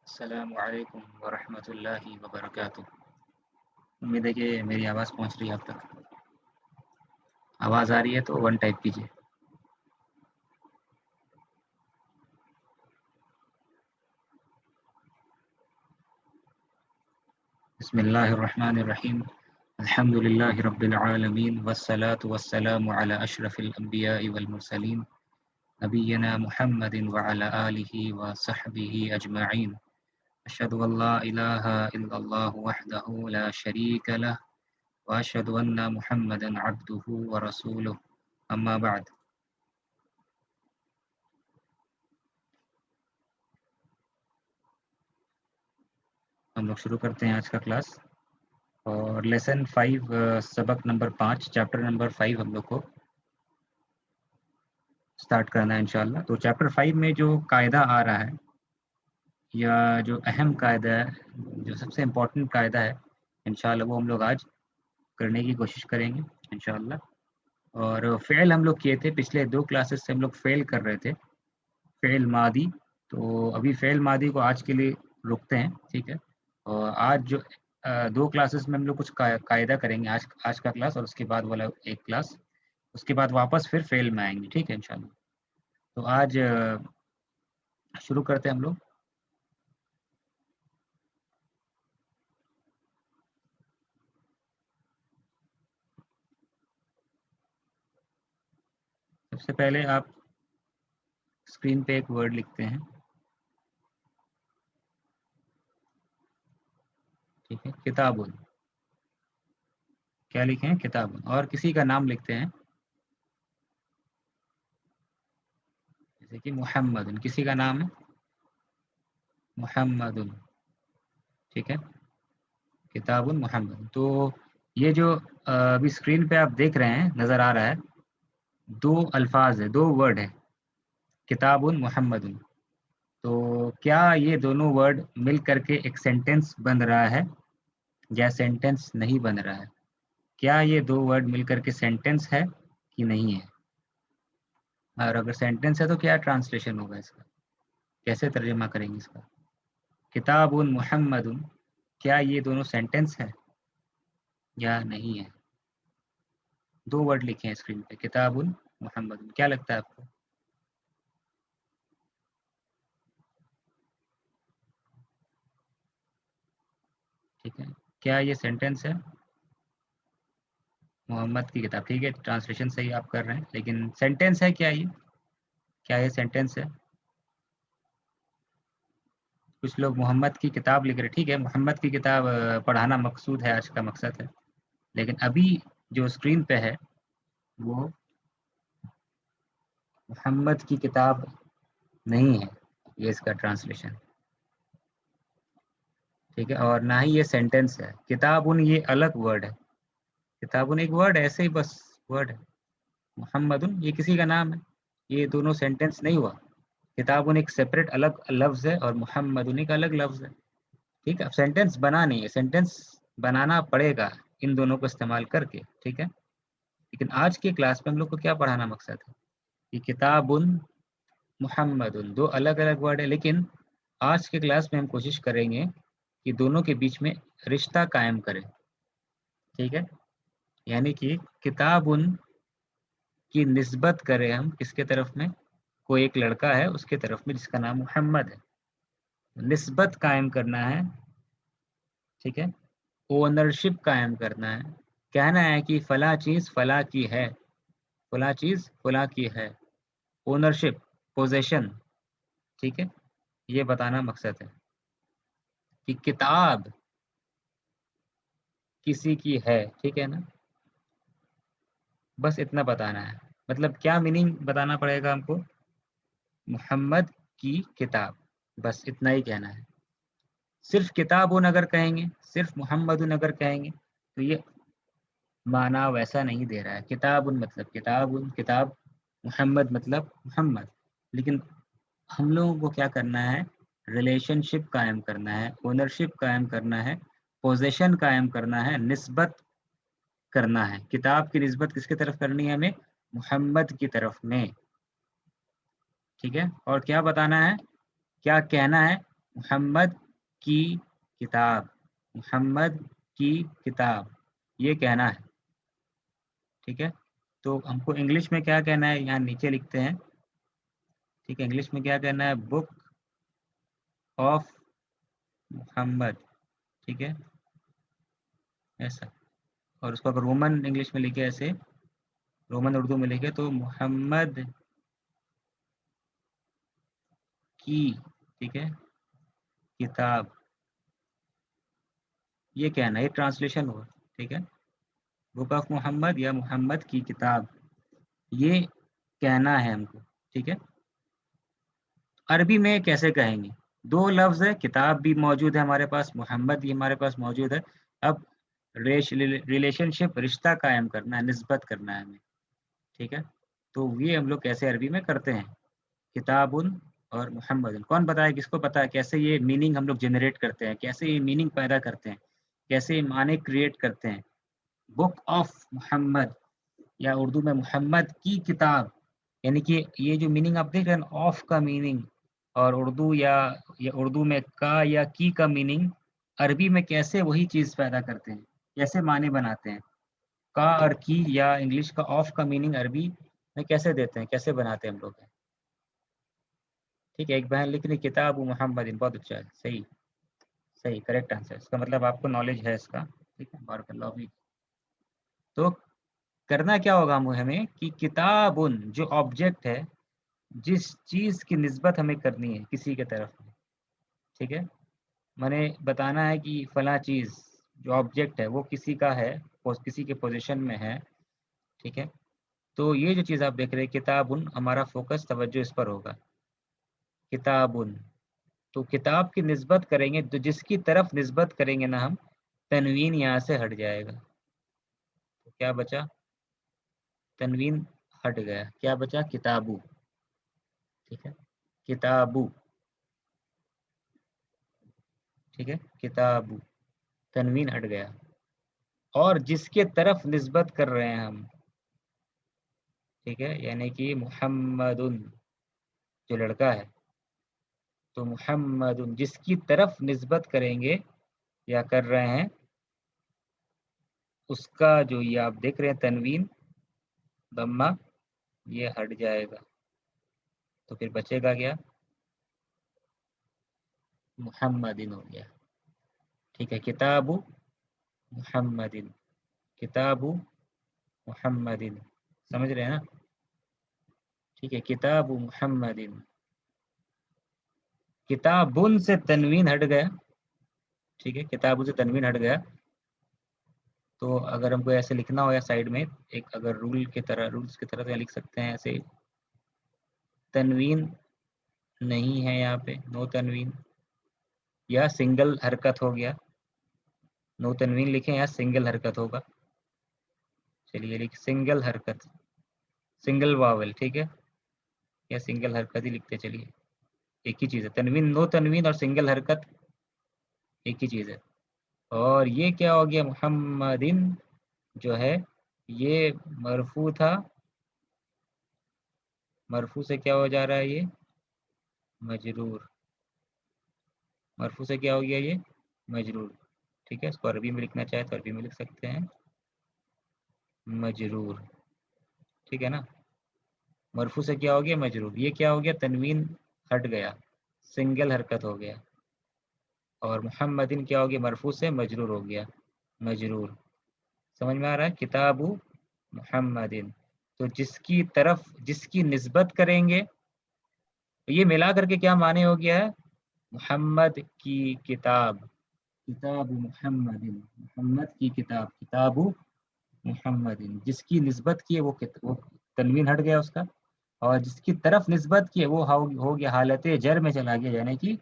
السلام علیکم ورحمۃ اللہ وبرکاتہ۔ امید ہے کہ میری آواز پہنچ رہی ہے آپ تک۔ آواز آ رہی ہے تو 1 ٹائپ کیجیے۔ بسم اللہ الرحمن الرحیم۔ الحمد للہ رب العالمین والصلاة والسلام علی اشرف الانبیاء والمرسلین نبینا محمد وعلی آلہ وصحبہ اجمعین۔ اشہد ان لا الہ الا اللہ وحدہ لا شریک لہ واشہد ان محمدا عبدہ ورسولہ، اما بعد۔ ہم لوگ شروع کرتے ہیں آج کا کلاس، اور لیسن 5 سبق نمبر 5 چیپٹر نمبر 5 ہم لوگ کو سٹارٹ کرنا ہے انشاءاللہ۔ تو چیپٹر 5 میں جو قاعدہ آ رہا ہے، یا جو اہم قاعدہ ہے، جو سب سے امپورٹنٹ قاعدہ ہے، انشاءاللہ وہ ہم لوگ آج کرنے کی کوشش کریں گے انشاءاللہ۔ اور فعل ہم لوگ کیے تھے، پچھلے 2 کلاسز سے ہم لوگ فعل کر رہے تھے، فعل ماضی۔ تو ابھی فعل ماضی کو آج کے لیے رکتے ہیں، ٹھیک ہے۔ اور آج جو 2 کلاسز میں ہم لوگ کچھ قاعدہ کریں گے، آج کا کلاس اور اس کے بعد والا ایک کلاس، اس کے بعد واپس پھر فعل میں آئیں گے، ٹھیک ہے انشاءاللہ۔ تو آج شروع کرتے ہیں ہم لوگ۔ سب سے پہلے آپ اسکرین پہ ایک ورڈ لکھتے ہیں، ٹھیک ہے، کتاب۔ کیا لکھیں؟ کتاب۔ اور کسی کا نام لکھتے ہیں، جیسے کہ محمد، کسی کا نام ہے محمد، ٹھیک ہے، کتاب محمد۔ تو یہ جو ابھی اسکرین پہ آپ دیکھ رہے ہیں، نظر آ رہا ہے، 2 الفاظ ہے، 2 ورڈ ہے، کتاب محمد۔ تو کیا یہ دونوں ورڈ مل کر کے ایک سینٹینس بن رہا ہے یا سینٹینس نہیں بن رہا ہے؟ کیا یہ 2 ورڈ مل کر کے سینٹینس ہے کہ نہیں ہے؟ اور اگر سینٹینس ہے تو کیا ٹرانسلیشن ہوگا اس کا، کیسے ترجمہ کریں گے اس کا؟ کتاب محمد، کیا یہ دونوں سینٹینس ہے یا نہیں ہے؟ 2 ورڈ لکھے ہیں اسکرین پہ، کتاب محمد۔ کیا لگتا ہے آپ کو؟ ٹھیک ہے، کیا یہ سینٹینس ہے؟ محمد کی کتاب، ٹھیک ہے، ٹرانسلیشن صحیح آپ کر رہے ہیں، لیکن سینٹینس ہے کیا یہ؟ کیا یہ سینٹینس ہے؟ کچھ لوگ محمد کی کتاب لکھ رہے، ٹھیک ہے، محمد کی کتاب پڑھانا مقصود ہے، آج کا مقصد ہے، لیکن ابھی جو اسکرین پہ ہے وہ محمد کی کتاب نہیں ہے، یہ اس کا ٹرانسلیشن، ٹھیک ہے، اور نہ ہی یہ سینٹینس ہے۔ کتابن یہ الگ ورڈ ہے، کتابن ایک ورڈ ہے، ایسے ہی بس ورڈ ہے۔ محمدن یہ کسی کا نام ہے، یہ دونوں سینٹینس نہیں ہوا۔ کتابن ایک سیپریٹ الگ لفظ ہے اور محمدن ایک الگ لفظ ہے، ٹھیک ہے۔ اب سینٹینس بنا نہیں ہے، سینٹینس بنانا پڑے گا ان دونوں کو استعمال کر کے، ٹھیک ہے۔ لیکن آج کے کلاس میں ہم لوگ کو کیا پڑھانا مقصد ہے کہ کتابن محمدن 2 الگ الگ ورڈ ہے، لیکن آج کے کلاس میں ہم کوشش کریں گے کہ دونوں کے بیچ میں رشتہ قائم کریں، ٹھیک ہے۔ یعنی کہ کتابن کی نسبت کریں ہم کس کے طرف میں؟ کوئی ایک لڑکا ہے اس کے طرف میں جس کا نام محمد ہے، نسبت قائم کرنا ہے، ٹھیک ہے۔ اونرشپ قائم کرنا ہے، کہنا ہے کہ فلاں چیز فلاں کی ہے، فلاں چیز فلاں کی ہے، اونرشپ، پوزیشن، ٹھیک ہے، یہ بتانا مقصد ہے کہ کتاب کسی کی ہے، ٹھیک ہے نا، بس اتنا بتانا ہے۔ مطلب کیا میننگ بتانا پڑے گا ہم کو؟ محمد کی کتاب، بس اتنا ہی کہنا ہے۔ صرف کتابن اگر کہیں گے، صرف محمدن اگر کہیں گے تو یہ معنی ویسا نہیں دے رہا ہے۔ کتابن مطلب کتابن، کتاب، محمد مطلب محمد، لیکن ہم لوگوں کو کیا کرنا ہے؟ ریلیشن شپ قائم کرنا ہے، اونرشپ قائم کرنا ہے، پوزیشن قائم کرنا ہے، نسبت کرنا ہے۔ کتاب کی نسبت کس کی طرف کرنی ہے ہمیں؟ محمد کی طرف میں، ٹھیک ہے۔ اور کیا بتانا ہے؟ کیا کہنا ہے؟ محمد کی کتاب، محمد کی کتاب یہ کہنا ہے، ٹھیک ہے؟ تو ہم کو انگلش میں کیا کہنا ہے یہاں نیچے لکھتے ہیں، ٹھیک ہے؟ انگلش میں کیا کہنا ہے؟ بک آف محمد، ٹھیک ہے ایسا. اور اس کو اگر رومن انگلش میں لکھے ایسے، رومن اردو میں لکھے تو محمد کی، ٹھیک ہے، کتاب یہ کہنا ہے، یہ ٹرانسلیشن ہوا، ٹھیک ہے؟ بک آف محمد یا محمد کی کتاب یہ کہنا ہے ہم کو، ٹھیک ہے؟ عربی میں کیسے کہیں گے؟ دو لفظ ہے، کتاب بھی موجود ہے ہمارے پاس، محمد بھی ہمارے پاس موجود ہے. اب ریلیشن شپ، رشتہ قائم کرنا ہے، نسبت کرنا ہے ہمیں، ٹھیک ہے؟ تو یہ ہم لوگ کیسے عربی میں کرتے ہیں، کتاب اور محمد. کون بتائے، کس کو پتا ہے کیسے یہ میننگ ہم لوگ جنریٹ کرتے ہیں، کیسے یہ میننگ پیدا کرتے ہیں، کیسے یہ معنی کریٹ کرتے ہیں؟ بک آف محمد یا اردو میں محمد کی کتاب، یعنی کہ یہ جو میننگ آپ دیکھ رہے ہیں آف کا میننگ، اور اردو یا اردو میں کا یا کی کا میننگ عربی میں کیسے وہی چیز پیدا کرتے ہیں، کیسے معنی بناتے ہیں. کا اور کی یا انگلش کا آف کا میننگ عربی میں کیسے دیتے ہیں، کیسے بناتے ہیں ہم لوگ، ٹھیک ہے؟ ایک بہن لکھ رہی کتاب محمد، بہت اچھا ہے، صحیح صحیح کریکٹ آنسر. اس کا مطلب آپ کو نالج ہے اس کا، ٹھیک ہے، بارک اللہ فیک. تو کرنا کیا ہوگا ہمیں کہ کتاب جو آبجیکٹ ہے، جس چیز کی نسبت ہمیں کرنی ہے کسی کے طرف، ٹھیک ہے؟ میں نے بتانا ہے کہ فلاں چیز جو آبجیکٹ ہے وہ کسی کا ہے، کسی کے پوزیشن میں ہے، ٹھیک ہے؟ تو یہ جو چیز آپ دیکھ رہے ہیں کتاب، ہمارا فوکس توجہ اس پر ہوگا، کتاب. تو کتاب کی نسبت کریں گے تو جس کی طرف نسبت کریں گے نا ہم، تنوین یہاں سے ہٹ جائے گا. تو کیا بچا؟ تنوین ہٹ گیا، کیا بچا؟ کتابو، ٹھیک ہے؟ کتابو، ٹھیک ہے، کتابو، تنوین ہٹ گیا. اور جس کے طرف نسبت کر رہے ہیں ہم، ٹھیک ہے، یعنی کہ محمد جو لڑکا ہے، تو محمد جس کی طرف نسبت کریں گے یا کر رہے ہیں، اس کا جو یہ آپ دیکھ رہے ہیں تنوین ضمہ یہ ہٹ جائے گا. تو پھر بچے گا کیا؟ محمدن ہو گیا، ٹھیک ہے؟ کتاب محمدن، کتاب محمدن، سمجھ رہے ہیں نا؟ ٹھیک ہے، کتاب محمدن. کتابن سے تنوین ہٹ گیا، ٹھیک ہے، کتابوں سے تنوین ہٹ گیا. تو اگر ہم کو ایسے لکھنا ہو یا سائڈ میں ایک اگر رولس کی طرح لکھ سکتے ہیں ایسے، تنوین نہیں ہے یہاں پہ، نو تنوین، یا سنگل حرکت ہو گیا، نو تنوین لکھیں یا سنگل حرکت ہوگا. چلیے لکھ سنگل حرکت، سنگل واول، ٹھیک ہے، یا سنگل حرکت ہی لکھتے چلیے، ایک ہی چیز ہے. تنوین، نو تنوین اور سنگل حرکت ایک ہی چیز ہے. اور یہ کیا ہو گیا؟ محمدن جو ہے یہ مرفوع تھا، مرفوع سے کیا ہو جا رہا ہے؟ یہ مجرور، مرفوع سے کیا ہو گیا؟ یہ مجرور، ٹھیک ہے؟ اس کو عربی میں لکھنا چاہے تو عربی میں لکھ سکتے ہیں، مجرور، ٹھیک ہے نا؟ مرفوع سے کیا ہو گیا؟ مجرور. یہ کیا ہو گیا؟ تنوین ہٹ گیا، سنگل حرکت ہو گیا. اور محمدن کیا ہو گیا؟ مرفوع سے مجرور ہو گیا، مجرور. سمجھ میں آ رہا ہے؟ کتاب محمدن. تو جس کی طرف جس کی نسبت کریں گے، یہ ملا کر کے کیا معنی ہو گیا ہے؟ محمد کی کتاب، کتاب محمد، محمد کی کتاب، کتاب محمد. جس کی نسبت کی ہے وہ تنوین ہٹ گیا اس کا، اور جس کی طرف نسبت کی ہے وہ ہو گیا حالت جر میں چلا گیا، یعنی کہ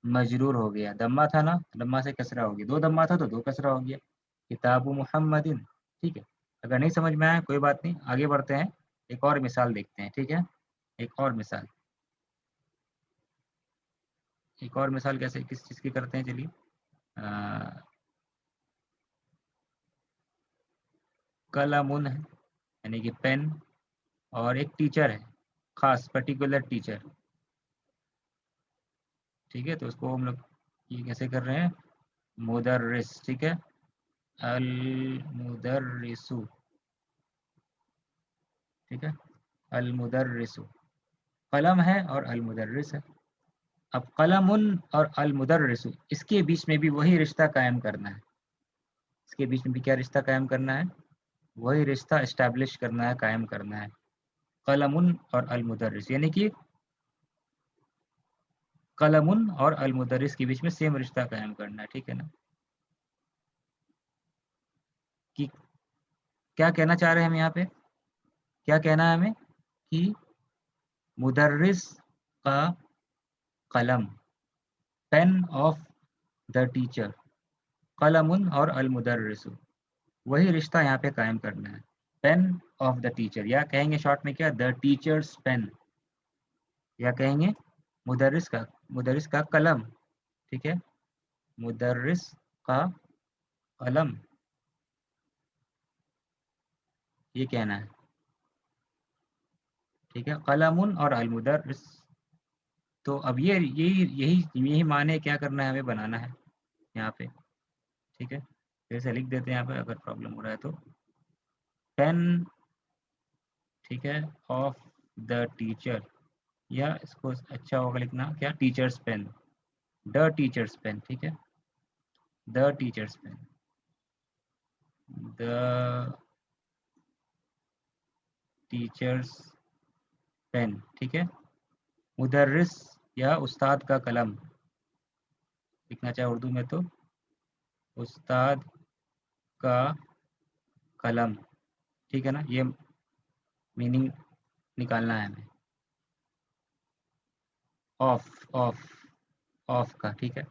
مجرور ہو گیا. دمہ تھا نا، دمہ سے کسرہ ہو گیا، دو دمہ تھا تو دو کسرہ ہو گیا، کتاب محمد. ٹھیک ہے؟ اگر نہیں سمجھ میں آیا کوئی بات نہیں، آگے بڑھتے ہیں، ایک اور مثال دیکھتے ہیں، ٹھیک ہے؟ ایک اور مثال، ایک اور مثال کیسے کس چیز کی کرتے ہیں؟ چلیے قلم ہے، یعنی کہ پین، اور ایک ٹیچر ہے، خاص پرٹیکولر ٹیچر. ٹھیک ہے، تو اس کو ہم لوگ یہ کیسے کر رہے ہیں، مدرس، ٹھیک ہے، المدرسو، ٹھیک ہے، المدرسو قلم ہے اور المدرس ہے. اب قلم اور المدرس اس کے بیچ میں بھی وہی رشتہ قائم کرنا ہے. اس کے بیچ میں بھی کیا رشتہ قائم کرنا ہے، وہی رشتہ اسٹیبلش کرنا ہے، قائم کرنا ہے. قلم اور المدرس یعنی کہ قلم اور المدرس کے بیچ میں سیم رشتہ قائم کرنا ہے. ٹھیک ہے نا، کہ کیا کہنا چاہ رہے ہیں ہم یہاں پہ، کیا کہنا ہے ہمیں کہ مدرس کا قلم، پین آف دا ٹیچر، قلم اور المدرس، وہی رشتہ یہاں پہ قائم کرنا ہے. پین آف دا ٹیچر، یا کہیں گے شارٹ میں کیا، دا ٹیچرز پین، یا کہیں گے مدرس کا قلم. ٹھیک ہے، مدرس کا قلم، یہ کہنا ہے. ٹھیک ہے، قلم اور المدرس. تو اب یہی معنی کیا کرنا ہے، ہمیں بنانا ہے یہاں پہ. ٹھیک ہے، جیسے لکھ دیتے ہیں یہاں پہ اگر پرابلم ہو رہا ہے تو، پین، ٹھیک ہے، آف دا ٹیچر، یا اس کو اچھا ہوگا لکھنا کیا، teacher's pen, the teacher's pen. ٹھیک ہے، the teacher's pen, the teacher's pen. ٹھیک ہے، مدرس یا استاد کا قلم لکھنا چاہے اردو میں تو استاد کا قلم. ٹھیک ہے نا، یہ میننگ نکالنا ہے ہمیں آف آف آف کا. ٹھیک ہے،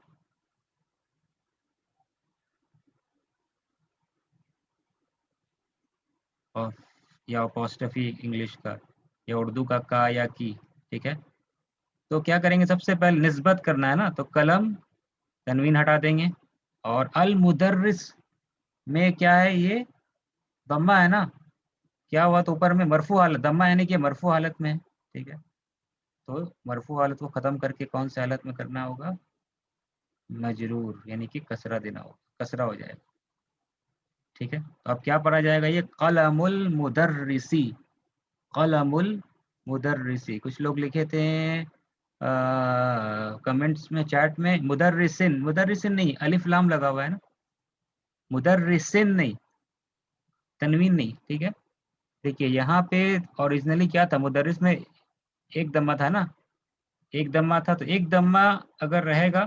آف یا اپوسٹفی انگلش کا، یا اردو کا یا کی. ٹھیک ہے، تو کیا کریں گے، سب سے پہلے نسبت کرنا ہے نا، تو قلم تنوین ہٹا دیں گے، اور المدرس میں کیا ہے، یہ ضمہ ہے نا، کیا ہوا تو اوپر میں مرفوع حالت، ضمہ یعنی کہ مرفوع حالت میں ہے. ٹھیک ہے، تو مرفوع حالت کو ختم کر کے کون سی حالت میں کرنا ہوگا، مجرور، یعنی کہ کسرہ دینا ہوگا، کسرہ ہو جائے گا. ٹھیک ہے، تو اب کیا پڑھا جائے گا، یہ قلم المدرسی، قلم المدرسی. کچھ لوگ لکھے تھے کمنٹس میں، چیٹ میں، مدرسن، مدرسن نہیں، الف لام لگا ہوا ہے نا، مدرسن نہیں، تنوین نہیں. ٹھیک ہے، دیکھیے یہاں پہ اوریجنلی کیا تھا، مدرس میں ایک دمہ تھا نا، ایک دمہ تھا، تو ایک دمہ اگر رہے گا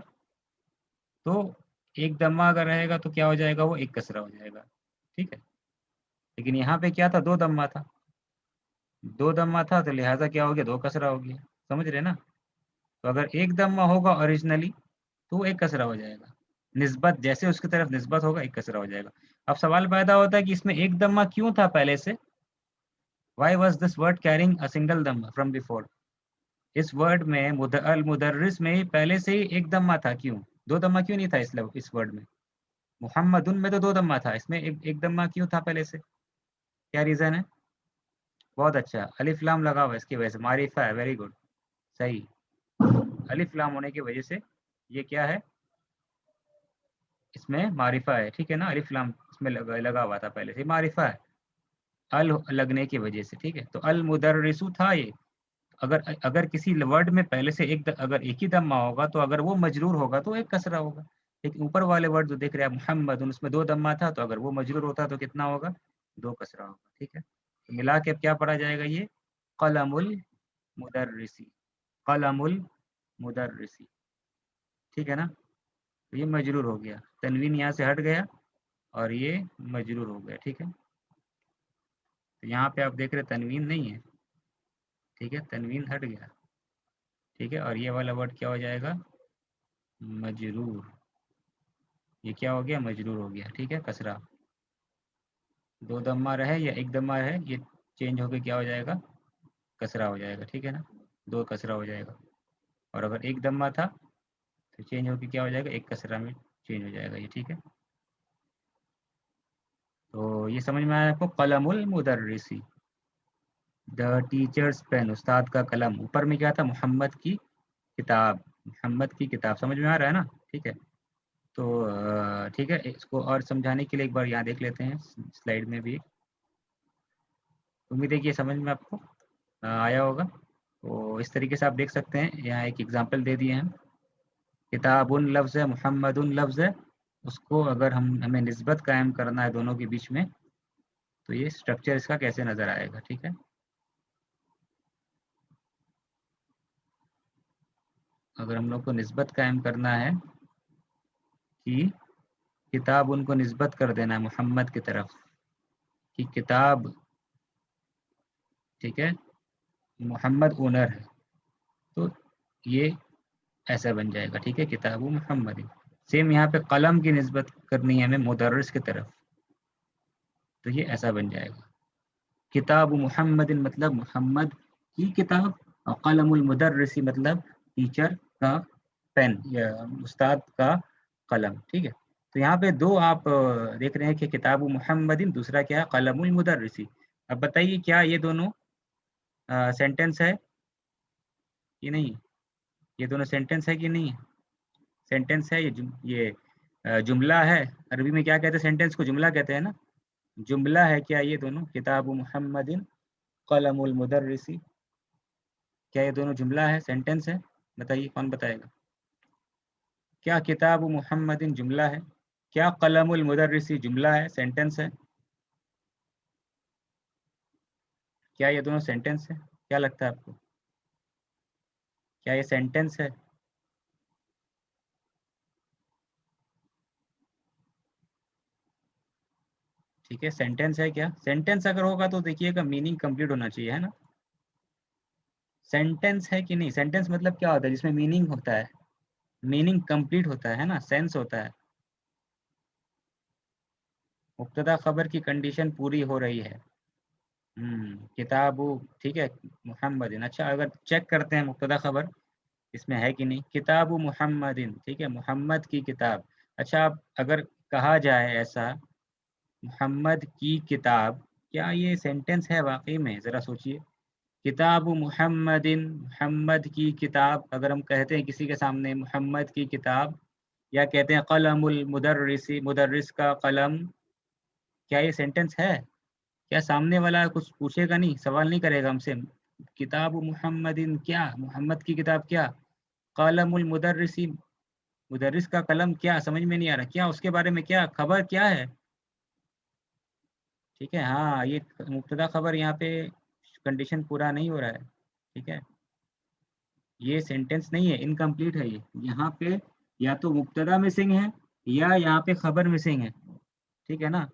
تو ایک دمہ اگر رہے گا تو کیا ہو جائے گا، وہ ایک کسرہ ہو جائے گا. ٹھیک ہے، لیکن یہاں پہ کیا تھا، دو دمہ تھا، دو دمہ تھا تو لہٰذا کیا ہو گیا، دو کسرہ ہو گیا. سمجھ رہے نا، تو اگر ایک دمہ ہوگا اوریجنلی تو وہ ایک کسرہ ہو جائے گا، نسبت جیسے اس کی طرف نسبت ہوگا ایک کسرہ ہو جائے گا. اب سوال پیدا ہوتا ہے کہ اس میں ایک دمہ کیوں تھا پہلے سے، why was this word carrying a single دمہ فرام بیفور. اس ورڈ میں المدرس میں پہلے سے ہی ایک دمہ تھا، کیوں دو دمہ کیوں نہیں تھا اس ورڈ میں، محمدن میں تو دو دمہ تھا، اس میں ایک دمہ کیوں تھا پہلے سے، کیا ریزن ہے. بہت اچھا، الف لام لگا ہوا اس کی وجہ سے، معرفہ ہے، ویری گڈ، صحیح، الف لام ہونے کی وجہ سے یہ کیا ہے، اس میں معرفہ ہے. ٹھیک ہے نا، الف لام اس میں لگا ہوا تھا پہلے سے، معرفہ ہے ال لگنے کی وجہ سے. ٹھیک ہے، تو المدرسو تھا یہ. اگر کسی ورڈ میں پہلے سے اگر ایک ہی دمہ ہوگا تو اگر وہ مجرور ہوگا تو ایک کسرہ ہوگا. لیکن اوپر والے ورڈ جو دیکھ رہے ہیں محمد، اس میں دو دمہ تھا، تو اگر وہ مجرور ہوتا تو کتنا ہوگا، دو کسرہ ہوگا. ٹھیک ہے، تو ملا کے اب کیا پڑھا جائے گا، یہ قلم المدرسی، قلم المدرسی. ٹھیک ہے نا، تو یہ مجرور ہو گیا، تنوین یہاں سے ہٹ گیا اور یہ مجرور ہو گیا. ٹھیک ہے، تو یہاں پہ آپ دیکھ رہے تنوین نہیں ہے. ٹھیک ہے، تنوین ہٹ گیا. ٹھیک ہے، اور یہ والا ورڈ کیا ہو جائے گا، مجرور. یہ کیا ہو گیا، مجرور ہو گیا. ٹھیک ہے، کسرہ، دو دمہ رہے یا ایک دمہ رہے، یہ چینج ہو کے کیا ہو جائے گا، کسرہ ہو جائے گا. ٹھیک ہے نا، دو کسرہ ہو جائے گا. اور اگر ایک دمہ تھا تو چینج ہو کے کیا ہو جائے گا، ایک کسرہ میں چینج ہو جائے گا یہ. ٹھیک ہے، تو یہ سمجھ میں آیا آپ کو، قلم المدرسی، دا ٹیچرز پین، استاد کا قلم. اوپر میں کیا تھا، محمد کی کتاب. محمد کی کتاب، سمجھ میں آ رہا ہے نا؟ ٹھیک ہے، تو ٹھیک ہے، اس کو اور سمجھانے کے لیے ایک بار یہاں دیکھ لیتے ہیں سلائیڈ میں بھی. امید ہے کہ یہ سمجھ میں آپ کو آیا ہوگا. تو اس طریقے سے آپ دیکھ سکتے ہیں، یہاں ایک ایگزامپل دے دیے ہیں. کتاب لفظ ہے، محمد لفظ ہے، اس کو اگر ہمیں نسبت قائم کرنا ہے دونوں کے بیچ میں، تو یہ اسٹرکچر اس کا کیسے نظر آئے گا. ٹھیک ہے، اگر ہم لوگ کو نسبت قائم کرنا ہے کہ کتاب ان کو نسبت کر دینا ہے محمد کی طرف کہ کتاب، ٹھیک ہے، محمد اونر ہے، تو یہ ایسا بن جائے گا. ٹھیک ہے، کتاب محمد. سیم یہاں پہ قلم کی نسبت کرنی ہے ہمیں مدرس کی طرف، تو یہ ایسا بن جائے گا. کتاب محمد مطلب محمد کی کتاب، اور قلم المدرسی مطلب ٹیچر کا پین یا استاد کا قلم. ٹھیک ہے، تو یہاں پہ دو آپ دیکھ رہے ہیں کہ کتاب محمد، دوسرا کیا ہے قلم المدرسی. اب بتائیے کیا یہ دونوں سینٹینس ہے کہ نہیں؟ یہ دونوں سینٹینس ہے کہ نہیں؟ سینٹینس ہے. یہ جملہ ہے. عربی میں کیا کہتے ہیں سینٹینس کو؟ جملہ کہتے ہیں نا. جملہ ہے کیا یہ دونوں؟ کتاب محمد قلم المدرسی، کیا یہ دونوں جملہ ہے، سینٹینس ہے؟ بتائیے، کون بتائے گا؟ کیا کتاب محمد جملہ ہے؟ کیا قلم المدرسی جملہ ہے، سینٹینس ہے؟ کیا یہ دونوں سینٹینس ہے؟ کیا لگتا ہے آپ کو؟ کیا یہ سینٹینس ہے؟ ٹھیک ہے، سینٹینس ہے. کیا سینٹینس اگر ہوگا تو دیکھیے گا میننگ کمپلیٹ ہونا چاہیے، ہے نا؟ سینٹینس ہے کہ نہیں؟ سینٹینس مطلب کیا ہوتا ہے؟ جس میں میننگ ہوتا ہے، میننگ کمپلیٹ ہوتا ہے نا، سینس ہوتا ہے. مبتدا خبر کی کنڈیشن پوری ہو رہی ہے. کتاب، ٹھیک ہے، محمد. اچھا، اگر چیک کرتے ہیں مبتدا خبر اس میں ہے کہ نہیں. کتاب محمد، ٹھیک ہے، محمد کی کتاب. اچھا، اب اگر کہا جائے ایسا محمد کی کتاب، کیا یہ سینٹینس ہے واقعی میں؟ ذرا سوچئے. کتاب محمد، محمد کی کتاب، اگر ہم کہتے ہیں کسی کے سامنے محمد کی کتاب، یا کہتے ہیں قلم المدرسی، مدرس کا قلم، کیا یہ سینٹینس ہے؟ کیا سامنے والا کچھ پوچھے گا نہیں، سوال نہیں کرے گا ہم سے کتاب محمد کیا، محمد کی کتاب کیا، قلم المدرسی، مدرس کا قلم کیا؟ سمجھ میں نہیں آ رہا کیا اس کے بارے میں، کیا خبر کیا ہے. ٹھیک ہے، ہاں، یہ مبتدا خبر یہاں پہ کنڈیشن پورا نہیں ہو رہا ہے. ٹھیک ہے، یہ سینٹینس نہیں ہے، انکمپلیٹ ہے. یہ یہاں پہ یا تو مبتدا مسنگ ہے یا یہاں پہ خبر مسنگ ہے. ٹھیک ہے نا،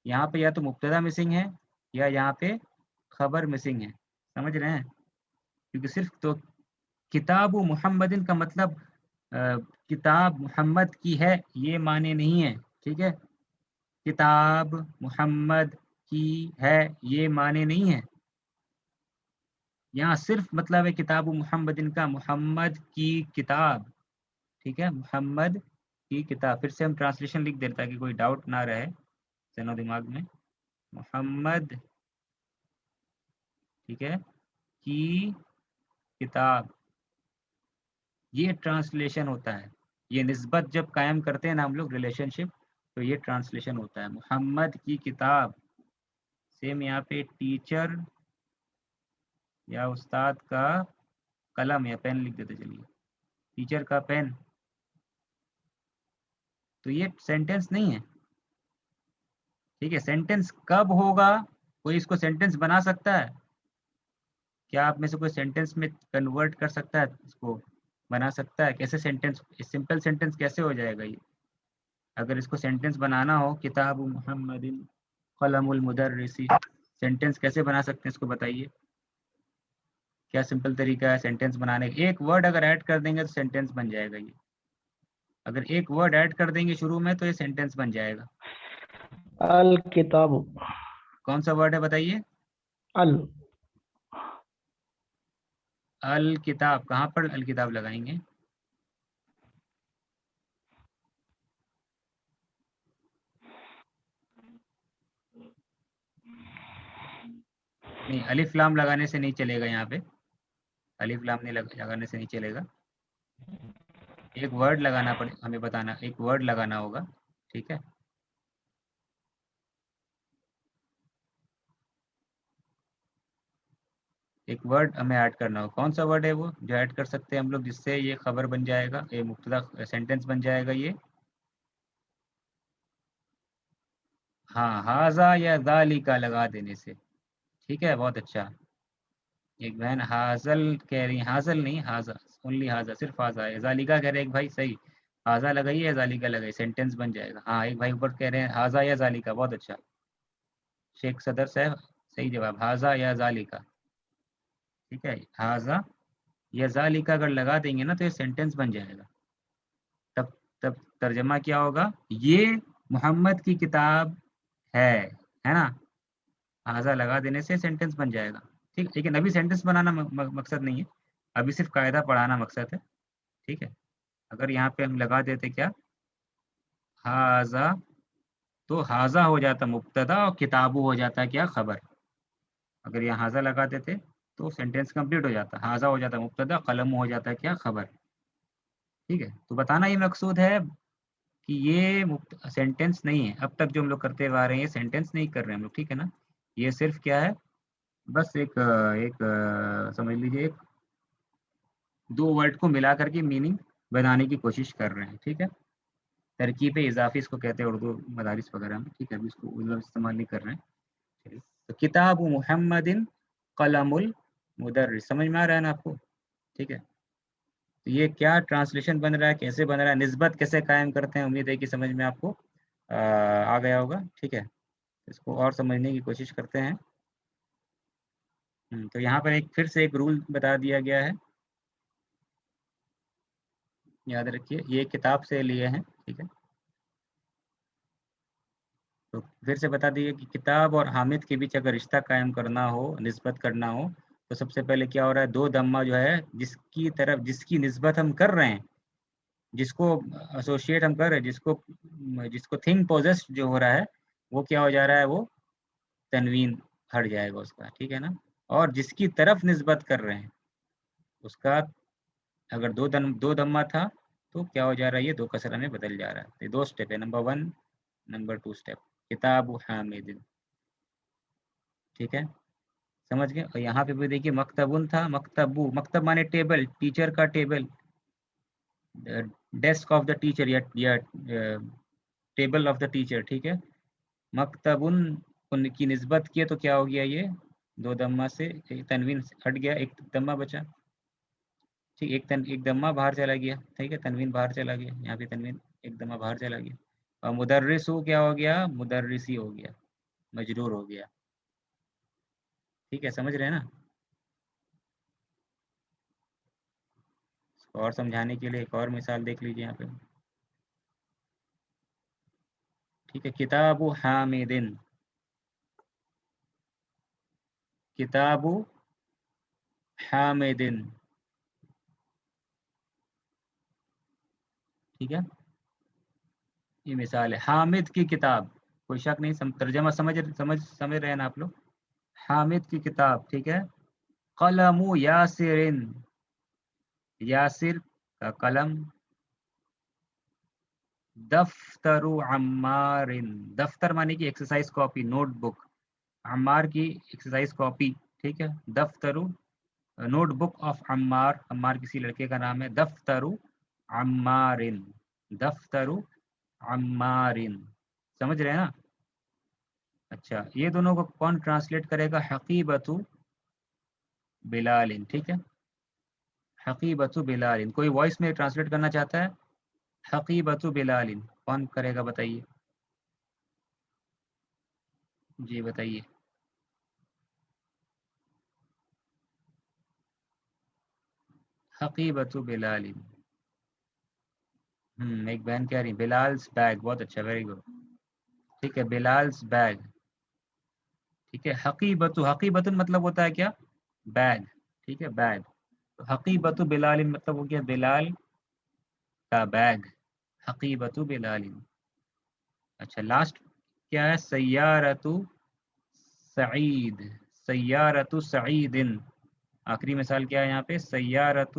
یہاں پہ یا تو مبتدا مسنگ ہے یا یہاں پہ خبر مسنگ ہے. سمجھ رہے ہیں؟ کیونکہ صرف تو کتاب محمد کا مطلب کتاب محمد کی ہے یہ معنی نہیں ہے. ٹھیک ہے، کتاب محمد کی ہے یہ معنی نہیں ہے. یہاں صرف مطلب ہے کتاب محمد کا، محمد کی کتاب. ٹھیک ہے، محمد کی کتاب. پھر سے ہم ٹرانسلیشن لکھ دیتے تاکہ کوئی ڈاؤٹ نہ رہے ذہن و دماغ میں. محمد، ٹھیک ہے، کی کتاب، یہ ٹرانسلیشن ہوتا ہے. یہ نسبت جب قائم کرتے ہیں نا ہم لوگ ریلیشن شپ، تو یہ ٹرانسلیشن ہوتا ہے. محمد کی کتاب. سیم یہاں پہ ٹیچر یا استاد کا قلم یا پین لکھ دیتے چلیے، ٹیچر کا پین. تو یہ سینٹینس نہیں ہے. ٹھیک ہے، سینٹینس کب ہوگا؟ کوئی اس کو سینٹینس بنا سکتا ہے؟ کیا آپ میں سے کوئی سینٹینس میں کنورٹ کر سکتا ہے، اس کو بنا سکتا ہے؟ کیسے سینٹینس، سمپل سینٹینس کیسے ہو جائے گا یہ؟ اگر اس کو سینٹینس بنانا ہو کتاب محمد قلم المدرسی، سینٹینس کیسے بنا سکتے ہیں اس کو بتائیے. کیا سمپل طریقہ ہے سینٹینس بنانے کا؟ ایک ورڈ اگر ایڈ کر دیں گے تو سینٹینس بن جائے گا. یہ اگر ایک ورڈ ایڈ کر دیں گے شروع میں تو یہ سینٹینس بن جائے گا. الکتاب. کون سا ورڈ ہے بتائیے؟ الکتاب. کہاں پر الکتاب لگائیں گے؟ نہیں، الف لام لگانے سے نہیں چلے گا. یہاں پہ الف لام نہیں لگانے سے نہیں چلے گا. ایک ورڈ لگانا پڑے ہمیں، بتانا ایک ورڈ لگانا ہوگا، ٹھیک ہے. ایک ورڈ ہمیں ایڈ کرنا ہوگا. کون سا ورڈ ہے وہ جو ایڈ کر سکتے ہیں ہم لوگ جس سے یہ خبر بن جائے گا، یہ مبتدا سینٹینس بن جائے گا یہ؟ ہاں، ہاذا یا ذالکا لگا دینے سے. ٹھیک ہے، بہت اچھا. ایک بہن حاضل کہہ رہی، حاضل نہیں، حاضا، اونلی حاضا، صرف حاضا ہے. ذالکا کہہ رہے ایک بھائی، صحیح. حاضا لگائیے، ذالکا لگائیے، سینٹینس بن جائے گا. ہاں، ایک بھائی اوپر کہہ رہے ہیں حاضا یا ذالکا، بہت اچھا. شیخ صدر صاحب، صحیح جواب، حاضا یا ذالکا. ٹھیک ہے، حاضا یا ذالکا اگر لگا دیں گے نا تو یہ سینٹینس بن جائے گا. تب تب ترجمہ کیا ہوگا؟ یہ محمد کی کتاب ہے نا. حاضا لگا دینے سے سینٹینس بن جائے گا. ٹھیک، لیکن ابھی سینٹینس بنانا مقصد نہیں ہے، ابھی صرف قاعدہ پڑھانا مقصد ہے. ٹھیک ہے. اگر یہاں پہ ہم لگا دیتے کیا، حاضا، تو حاضا ہو جاتا مبتدا اور کتابو ہو جاتا کیا، خبر. اگر یہاں حاضا لگا دیتے تو سینٹینس کمپلیٹ ہو جاتا. حاضا ہو جاتا مبتدا، قلم ہو جاتا کیا، خبر. ٹھیک ہے. تو بتانا یہ مقصود ہے کہ یہ سینٹینس نہیں ہے. اب تک جو ہم لوگ کرتے آ رہے ہیں یہ سینٹینس نہیں کر رہے ہیں ہم لوگ. ٹھیک ہے نا. یہ صرف کیا ہے، بس ایک ایک سمجھ لیجیے ایک دو ورڈ کو ملا کر کے میننگ بنانے کی کوشش کر رہے ہیں. ٹھیک ہے. ترکیب اضافی اس کو کہتے ہیں اردو مدارس وغیرہ میں. ٹھیک ہے، ابھی اس کو استعمال نہیں کر رہے ہیں. چلیے. تو کتاب محمد قلم المدرس، سمجھ میں آ رہا ہے نا آپ کو؟ ٹھیک ہے. تو یہ کیا ٹرانسلیشن بن رہا ہے، کیسے بن رہا ہے، نسبت کیسے قائم کرتے ہیں، امید ہے کہ سمجھ میں آپ کو آ گیا ہوگا. ٹھیک ہے. اس کو اور سمجھنے کی کوشش کرتے ہیں. تو یہاں پر ایک پھر سے ایک رول بتا دیا گیا ہے، یاد رکھیے یہ کتاب سے لیے ہیں. ٹھیک ہے. تو پھر سے بتا دیے کہ کتاب اور حامد کے بیچ اگر رشتہ قائم کرنا ہو، نسبت کرنا ہو، تو سب سے پہلے کیا ہو رہا ہے، دو دمہ جو ہے جس کی طرف جس کی نسبت ہم کر رہے ہیں، جس کو ایسوسیٹ ہم کر رہے ہیں، جس کو تھنگ پوزیس جو ہو رہا ہے وہ کیا ہو جا رہا ہے، وہ تنوین ہٹ جائے گا اس کا. ٹھیک ہے نا. اور جس کی طرف نسبت کر رہے ہیں اس کا اگر دو دمہ تھا تو کیا ہو جا رہا ہے، یہ دو کسرہ میں بدل جا رہا ہے. یہ دو سٹیپ ہے، نمبر 1، نمبر 2 سٹیپ. کتاب حامد. ٹھیک ہے، سمجھ گئے. اور یہاں پہ بھی دیکھیے مکتبن تھا، مکتبو، مکتب مانے ٹیبل، ٹیچر کا table, desk of the teacher یا ٹیبل آف دا ٹیچر. ٹھیک ہے. مکتبن ان کی نسبت کیے تو کیا ہو گیا، یہ دو دمہ سے تنوین ہٹ گیا، ایک دمہ بچا. ٹھیک، ایک دمہ باہر چلا گیا. ٹھیک ہے، تنوین باہر چلا گیا، یہاں پہ تنوین ایک دمہ باہر چلا گیا. اور مدرسو کیا ہو گیا، مدرسی ہو گیا، مجرور ہو گیا. ٹھیک ہے، سمجھ رہے ہیں نا. اور سمجھانے کے لیے ایک اور مثال دیکھ لیجیے یہاں پہ. ٹھیک ہے. کتاب حامدن، کتاب حامدن. ٹھیک ہے، یہ مثال ہے. حامد کی کتاب، کوئی شک نہیں، ترجمہ سمجھ رہے ہیں نا آپ لوگ. حامد کی کتاب. ٹھیک ہے. قلم یاسرن، یاسر کا قلم. دفتر عمار، دفتر مانے کی exercise copy, notebook. Ammar کی ایکسرسائز کاپی. ٹھیک ہے. دفتر notebook of Ammar, Ammar کسی لڑکے کا نام ہے. دفتر عمار، دفتر عمار. سمجھ رہے ہیں نا. اچھا، یہ دونوں کو کون ٹرانسلیٹ کرے گا، حقیبت بلال. ٹھیک ہے. حقیبت بلال، کوئی وائس میں ٹرانسلیٹ کرنا چاہتا ہے، حقیبت بلال کون کرے گا بتائیے. جی بتائیے. حقیبت بلال. ایک بہن کہہ رہی بلال's بیگ، بہت اچھا، ویری گڈ. ٹھیک ہے، بلال's بیگ. ٹھیک ہے. حقیبت، حقیبت مطلب ہوتا ہے کیا، بیگ. ٹھیک ہے، بیگ. تو حقیبت بلال مطلب ہو گیا بلال کا بیگ. حقیبت بلال. اچھا، لاسٹ کیا ہے، سیارت سعید، سیارت سعید. آخری مثال کیا ہے یہاں پہ، سیارت